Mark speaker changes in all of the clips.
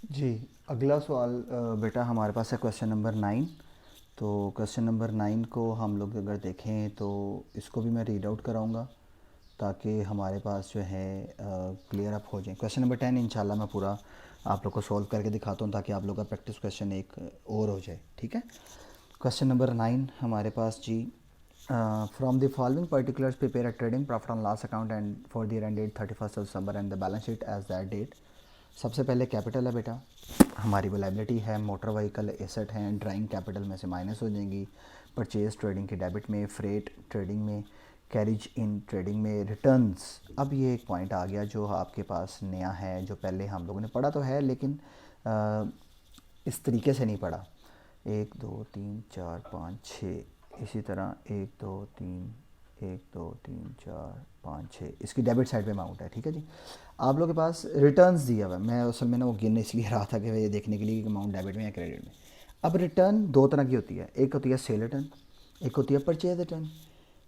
Speaker 1: जी, अगला सवाल बेटा हमारे पास है क्वेश्चन नंबर 9। तो क्वेश्चन नंबर 9 को हम लोग अगर देखें तो इसको भी मैं रीड आउट कराऊंगा ताकि हमारे पास जो है क्लियर अप हो जाए। क्वेश्चन नंबर 10 इंशाल्लाह मैं पूरा आप लोग को सॉल्व करके दिखाता हूँ ताकि आप लोग का प्रैक्टिस क्वेश्चन एक और हो जाए, ठीक है। क्वेश्चन नंबर 9 हमारे पास जी, from the following particulars prepare a trading profit and loss account and for the year ended 31 December and the balance sheet as that date. सबसे पहले कैपिटल है बेटा, हमारी वो लाइबिलिटी है, मोटर व्हीकल एसेट हैं, ड्राइंग कैपिटल में से माइनस हो जाएंगी, परचेज ट्रेडिंग के डेबिट में, फ्रेट ट्रेडिंग में, कैरिज इन ट्रेडिंग में, रिटर्न्स। अब ये एक पॉइंट आ गया जो आपके पास नया है, जो पहले हम लोगों ने पढ़ा तो है लेकिन इस तरीके से नहीं पढ़ा। 1 2 3 4 5 6, इसी तरह 1 2 3 1 2 3 4 5 6 इसकी डेबिट साइड पे अमाउंट है, ठीक है जी। आप लोग के पास रिटर्न्स दिया हुआ है, मैं असल में ना वो गिन इसलिए रहा था कि ये देखने के लिए कि अमाउंट डेबिट में या क्रेडिट में। अब रिटर्न दो तरह की होती है, एक होती है सेल रिटर्न, एक होती है purchase return.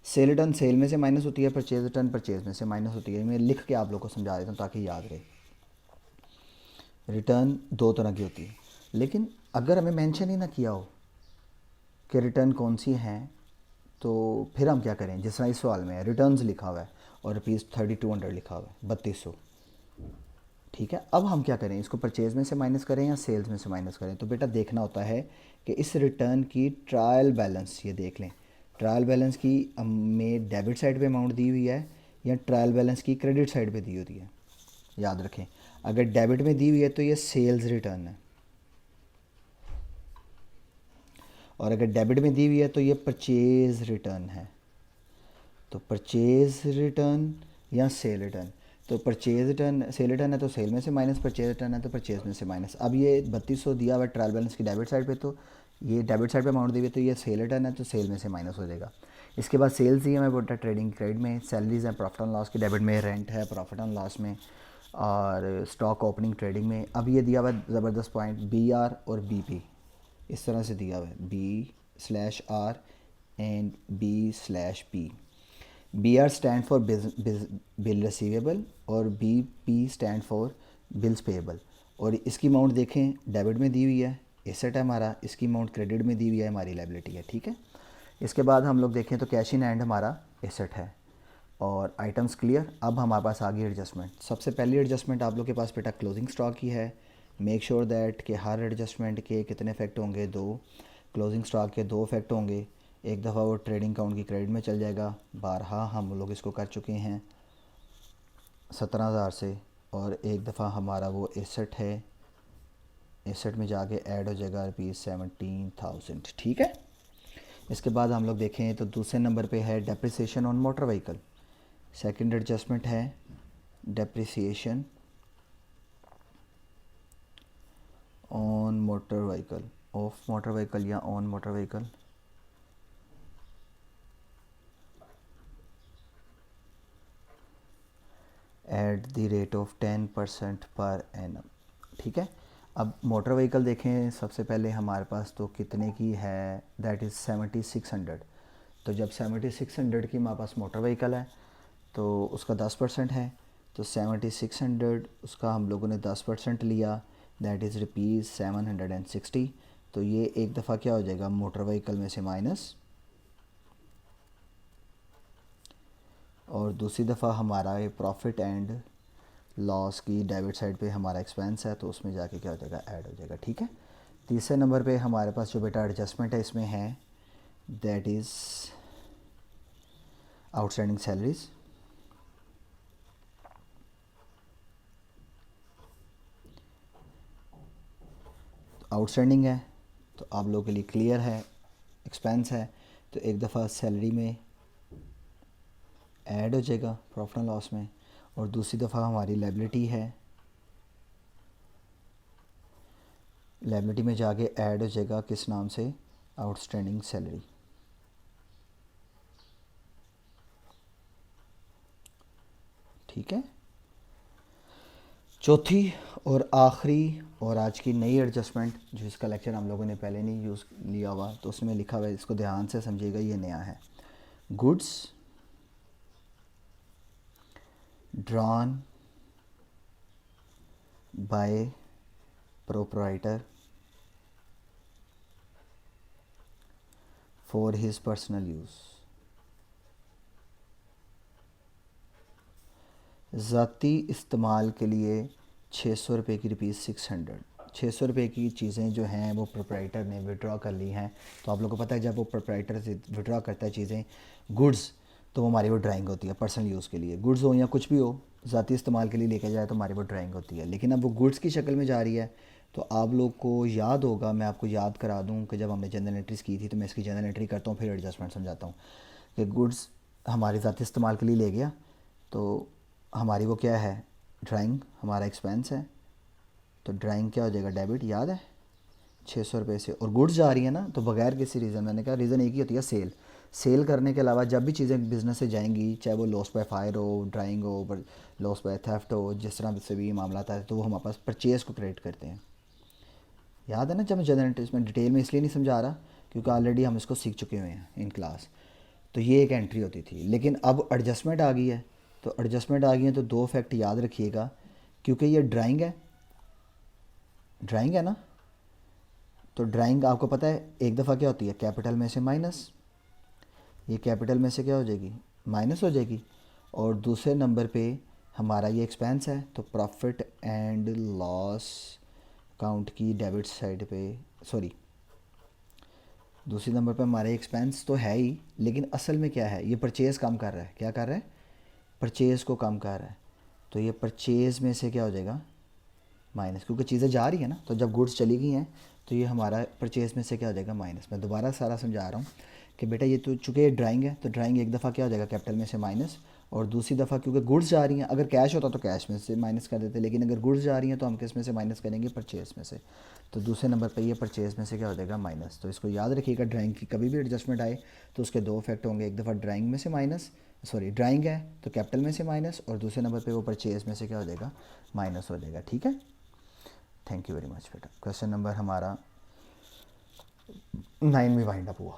Speaker 1: Sale return sale में से माइनस होती है, परचेज रिटर्न परचेज में से माइनस होती है। मैं लिख के आप लोग को समझा देता हूँ ताकि याद रहे। रिटर्न दो तरह की होती है, लेकिन अगर हमें मेंशन ही ना किया हो कि रिटर्न कौन सी हैं तो फिर हम क्या करें। जिस तरह इस सवाल में रिटर्न्स लिखा हुआ है और रुपीज़ 3200 लिखा हुआ है, 3200, ठीक है। अब हम क्या करें, इसको परचेज में से माइनस करें या सेल्स में से माइनस करें। तो बेटा देखना होता है कि इस रिटर्न की ट्रायल बैलेंस, ये देख लें ट्रायल बैलेंस की में डेबिट साइड पे अमाउंट दी हुई है या ट्रायल बैलेंस की क्रेडिट साइड पे दी होती है। याद रखें, अगर डेबिट में दी हुई है तो ये सेल्स रिटर्न है, और अगर डेबिट में दी हुई है तो ये परचेज रिटर्न है। तो परचेज रिटर्न या सेल रिटर्न, तो परचेज रिटर्न सेल रिटर्न है तो सेल में से माइनस, परचेज रिटर्न है तो परचेज में से माइनस। अब ये 3200 दिया हुआ है ट्रायल बैलेंस की डेबिट साइड पे, तो ये डेबिट साइड पे अमाउंट दी हुई है तो ये सेल रिटर्न है तो सेल में से माइनस हो जाएगा। इसके बाद सेल्स दी है मैं बोलता ट्रेडिंग क्रेडिट में, सैलरीज है प्रॉफिट एंड लॉस की डेबिट में, रेंट है प्रॉफिट एंड लॉस में, और स्टॉक ओपनिंग ट्रेडिंग में। अब ये दिया हुआ है ज़बरदस्त पॉइंट, बी आर और बी पी, इस तरह से दिया हुआ है, B slash R and B slash P. B R stand for bill receivable और B P stand for bills payable. और इसकी अमाउंट देखें डेबिट में दी हुई है, एसेट है हमारा, इसकी अमाउंट क्रेडिट में दी हुई है, हमारी लाइबिलिटी है, ठीक है। इसके बाद हम लोग देखें तो कैश इन हैंड हमारा एसेट है और आइटम्स क्लियर। अब हमारे पास आ गई एडजस्टमेंट। सबसे पहली एडजस्टमेंट आप लोग के पास बेटा क्लोजिंग स्टॉक की है। मेक श्योर दैट कि हर एडजस्टमेंट के कितने इफेक्ट होंगे, दो। क्लोजिंग स्टॉक के दो इफेक्ट होंगे, एक दफ़ा वो ट्रेडिंग अकाउंट की क्रेडिट में चल जाएगा, बारहा हम लोग इसको कर चुके हैं 17,000 से, और एक दफ़ा हमारा वो एसेट है, एसेट में जाके ऐड हो जाएगा ₹17,000, ठीक है। इसके बाद हम लोग देखें तो दूसरे नंबर पे है depreciation on motor vehicle. Second adjustment है depreciation on motor vehicle, of motor vehicle या on motor vehicle. At the rate of 10% per annum, ठीक है। अब मोटर व्हीकल देखें, सबसे पहले हमारे पास तो कितने की है, दैट इज़ 7600। तो जब 7600 की हमारे पास मोटर व्हीकल है तो उसका 10% है, तो 7600 उसका हम लोगों ने 10% लिया, दैट इज़ ₹760। तो ये एक दफ़ा क्या हो जाएगा मोटर व्हीकल में से माइनस, और दूसरी दफ़ा हमारा ये प्रॉफिट एंड लॉस की डेबिट साइड पे हमारा एक्सपेंस है तो उसमें जाके क्या हो जाएगा ऐड हो जाएगा, ठीक है। तीसरे नंबर पे हमारे पास जो बेटा एडजस्टमेंट है इसमें है, that is outstanding salaries. Outstanding है तो आप लोगों के लिए क्लियर है, एक्सपेंस है तो एक दफ़ा सैलरी में ऐड हो जाएगा प्रॉफिट एंड लॉस में, और दूसरी दफ़ा हमारी लाइबिलिटी है, लाइबिलिटी में जाके ऐड हो जाएगा किस नाम से, आउटस्टैंडिंग सैलरी, ठीक है। चौथी और आखिरी और आज की नई एडजस्टमेंट, जो इसका लेक्चर हम लोगों ने पहले नहीं यूज़ लिया हुआ तो उसमें लिखा हुआ है, इसको ध्यान से समझिएगा, ये नया है। Goods drawn by proprietor for his personal use, ज़ाती इस्तेमाल के लिए 600 रुपये की ₹600। 600 रुपये की चीज़ें जो हैं वो प्रोप्राइटर ने विड्रॉ कर ली हैं। तो आप लोगों को पता है जब वो प्रोप्राइटर से विड्रॉ करता है चीज़ें गुड्स, तो वो हमारी वो ड्राइंग होती है पर्सनल यूज़ के लिए, गुड्स हो या कुछ भी हो, ज़ाती इस्तेमाल के लिए लेके जाए तो हमारी वो ड्राइंग होती है। लेकिन अब वो गुड्स की शक्ल में जा रही है, तो आप लोग को याद होगा, मैं आपको याद करा दूं कि जब हमने जनरल एंट्रीज़ की थी, तो मैं इसकी जनरल एंट्री करता हूँ फिर एडजस्टमेंट समझाता हूँ कि गुड्स हमारे ज़ाती इस्तेमाल के लिए ले गया, तो हमारी वो क्या है, ड्राइंग हमारा एक्सपेंस है। तो ड्राइंग क्या हो जाएगा, डेबिट, याद है 600 रुपये से। और गुड्स जा रही है ना, तो बगैर किसी रीज़न, मैंने कहा रीज़न एक ही होती है, सेल। सेल करने के अलावा जब भी चीज़ें बिज़नेस से जाएंगी, चाहे वो लॉस बाय फायर हो, ड्राइंग हो, लॉस बाय थेफ्ट हो, जिस तरह से भी मामला आता है, तो वो हमारे पास परचेज़ को क्रिएट करते हैं। याद है ना, जब मैं जनरल में डिटेल में इसलिए नहीं समझा रहा क्योंकि ऑलरेडी हम इसको सीख चुके हुए हैं इन क्लास। तो ये एक एंट्री होती थी, लेकिन अब एडजस्टमेंट आ गई है। तो एडजस्टमेंट आ गई है तो दो फैक्ट याद रखिएगा, क्योंकि ये ड्राइंग है, ड्राइंग है ना, तो ड्राइंग आपको पता है एक दफ़ा क्या होती है, कैपिटल में से माइनस, ये कैपिटल में से क्या हो जाएगी, माइनस हो जाएगी। और दूसरे नंबर पे हमारा ये एक्सपेंस है, तो प्रॉफिट एंड लॉस अकाउंट की डेबिट साइड पे, सॉरी, दूसरे नंबर पे हमारे एक्सपेंस तो है ही, लेकिन असल में क्या है, ये परचेज़ कम कर रहा है, क्या कर रहा है, परचेज़ को कम कर रहा है। तो ये परचेज़ में से क्या हो जाएगा, माइनस, क्योंकि चीज़ें जा रही हैं ना, तो जब गुड्स चली गई हैं तो ये हमारा परचेज़ में से क्या हो जाएगा, माइनस। मैं दोबारा सारा समझा रहा हूँ कि बेटा ये तो चूँकि ड्राइंग है, तो ड्राइंग एक दफ़ा क्या हो जाएगा, कैपिटल में से माइनस, और दूसरी दफ़ा क्योंकि गुड्स जा रही हैं, अगर कैश होता तो कैश में से माइनस कर देते, लेकिन अगर गुड्स जा रही हैं तो हम किस में से माइनस करेंगे, परचेज़ में से। तो दूसरे नंबर पर ये परचेज़ में से क्या हो जाएगा, माइनस। तो इसको याद रखिएगा, ड्राइंग की कभी भी एडजस्टमेंट आए तो उसके दो इफेक्ट होंगे, एक दफ़ा ड्राइंग में से माइनस, सॉरी ड्राइंग है तो कैपिटल में से माइनस, और दूसरे नंबर पे वो परचेज़ में से क्या हो जाएगा, माइनस हो जाएगा। ठीक है, थैंक यू वेरी मच बेटा। क्वेश्चन नंबर हमारा 9 में वाइंड अप हुआ।